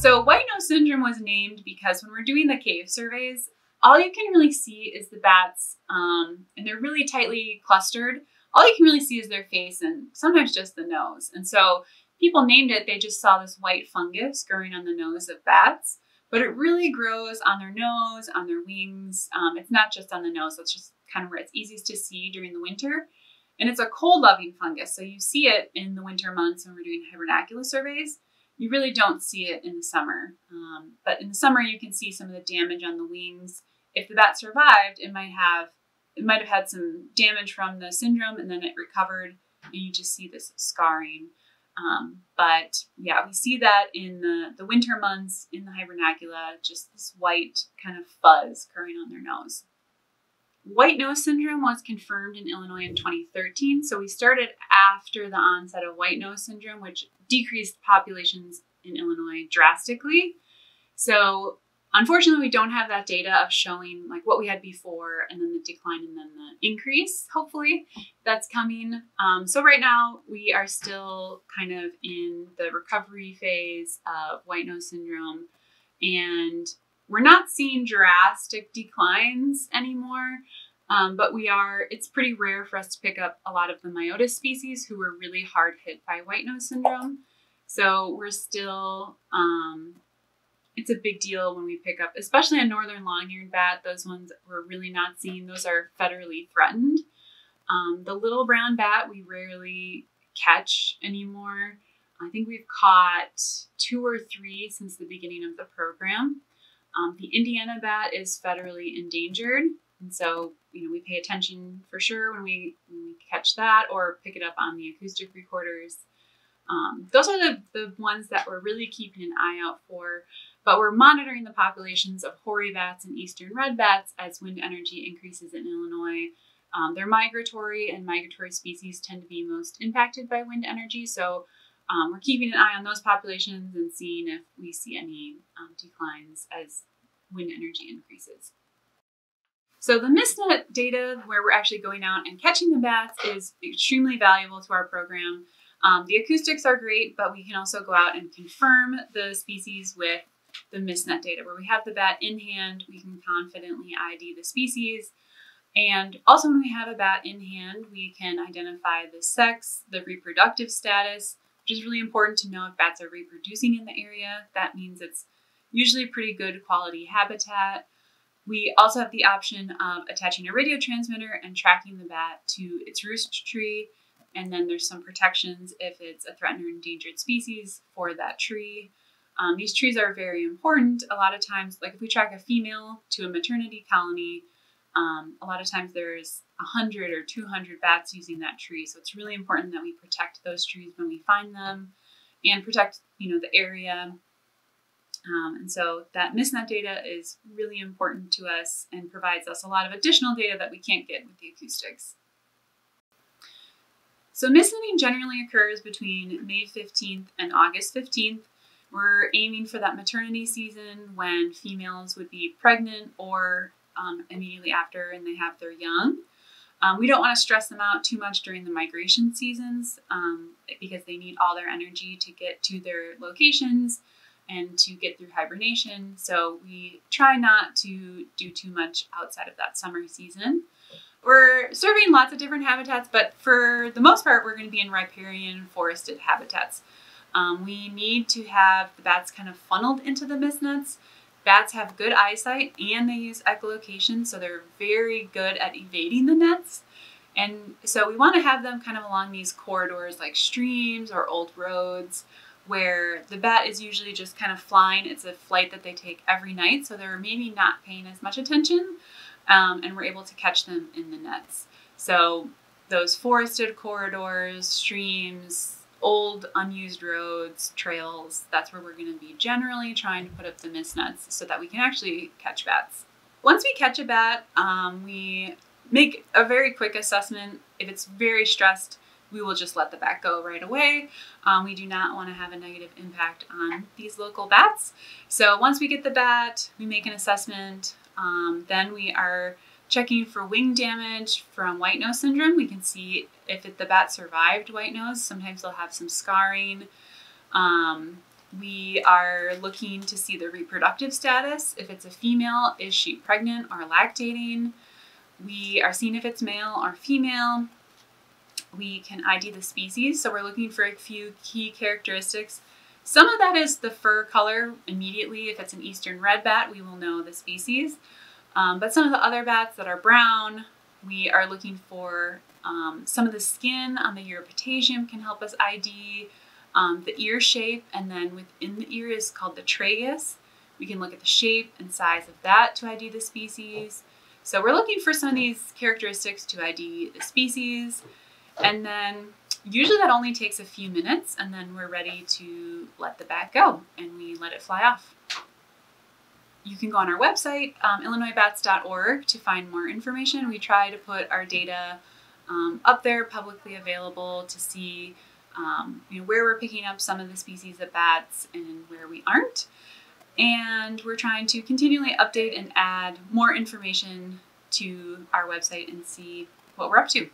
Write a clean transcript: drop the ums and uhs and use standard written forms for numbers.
So white nose syndrome was named because when we're doing the cave surveys, all you can really see is the bats, and they're really tightly clustered. All you can really see is their face and sometimes just the nose. And so people named it, they just saw this white fungus growing on the nose of bats, but it really grows on their nose, on their wings. It's not just on the nose, that's just kind of where it's easiest to see during the winter. And it's a cold-loving fungus, so you see it in the winter months when we're doing hibernacula surveys. You really don't see it in the summer. But in the summer, you can see some of the damage on the wings. If the bat survived, it might have had some damage from the syndrome, and then it recovered, and you just see this scarring. But yeah, we see that in the winter months in the hibernacula, just this white kind of fuzz growing on their nose. White nose syndrome was confirmed in Illinois in 2013. So we started after the onset of white nose syndrome, which decreased populations in Illinois drastically. So unfortunately, we don't have that data of showing like what we had before and then the decline and then the increase. Hopefully that's coming. So right now we are still kind of in the recovery phase of white nose syndrome, and we're not seeing drastic declines anymore, but it's pretty rare for us to pick up a lot of the Myotis species who were really hard hit by white nose syndrome. So we're still, it's a big deal when we pick up, especially a northern long-eared bat. Those ones we're really not seeing. Those are federally threatened. The little brown bat we rarely catch anymore. I think we've caught 2 or 3 since the beginning of the program. The Indiana bat is federally endangered, and so we pay attention for sure when we catch that or pick it up on the acoustic recorders. Those are the ones that we're really keeping an eye out for, but we're monitoring the populations of hoary bats and eastern red bats as wind energy increases in Illinois. They're migratory, and migratory species tend to be most impacted by wind energy, so we're keeping an eye on those populations and seeing if we see any declines as wind energy increases. So the MistNet data, where we're actually going out and catching the bats, is extremely valuable to our program. The acoustics are great, but we can also go out and confirm the species with the MistNet data, where we have the bat in hand, we can confidently ID the species. And also when we have a bat in hand, we can identify the sex, the reproductive status, which is really important to know if bats are reproducing in the area. That means it's usually pretty good quality habitat. We also have the option of attaching a radio transmitter and tracking the bat to its roost tree. And then there's some protections if it's a threatened or endangered species for that tree. These trees are very important. A lot of times, like if we track a female to a maternity colony, a lot of times there's 100 or 200 bats using that tree. So it's really important that we protect those trees when we find them and protect, the area. And so that MistNet data is really important to us and provides us a lot of additional data that we can't get with the acoustics. So MistNetting generally occurs between May 15th and August 15th. We're aiming for that maternity season when females would be pregnant or immediately after and they have their young. We don't want to stress them out too much during the migration seasons because they need all their energy to get to their locations and to get through hibernation. So we try not to do too much outside of that summer season. We're surveying lots of different habitats, but for the most part, we're going to be in riparian forested habitats. We need to have the bats kind of funneled into the MistNets. Bats have good eyesight and they use echolocation, so they're very good at evading the nets. And so we want to have them kind of along these corridors like streams or old roads where the bat is usually just kind of flying. It's a flight that they take every night, so they're maybe not paying as much attention, and we're able to catch them in the nets. So those forested corridors, streams, old unused roads, trails, that's where we're going to be generally trying to put up the MistNets so that we can actually catch bats. Once we catch a bat, we make a very quick assessment. If it's very stressed, we will just let the bat go right away. We do not want to have a negative impact on these local bats. So once we get the bat, we make an assessment. Then we are checking for wing damage from white nose syndrome. We can see if the bat survived white nose. Sometimes they'll have some scarring. We are looking to see the reproductive status. If it's a female, is she pregnant or lactating? We are seeing if it's male or female. We can ID the species, so we're looking for a few key characteristics. Some of that is the fur color immediately. If it's an eastern red bat, we will know the species. But some of the other bats that are brown, we are looking for some of the skin on the Uropatagium can help us ID the ear shape, and then within the ear is called the tragus. We can look at the shape and size of that to ID the species. So we're looking for some of these characteristics to ID the species, and then usually that only takes a few minutes, and then we're ready to let the bat go, and we let it fly off. You can go on our website, illinoisbats.org, to find more information. We try to put our data up there, publicly available, to see where we're picking up some of the species of bats and where we aren't. And we're trying to continually update and add more information to our website and see what we're up to.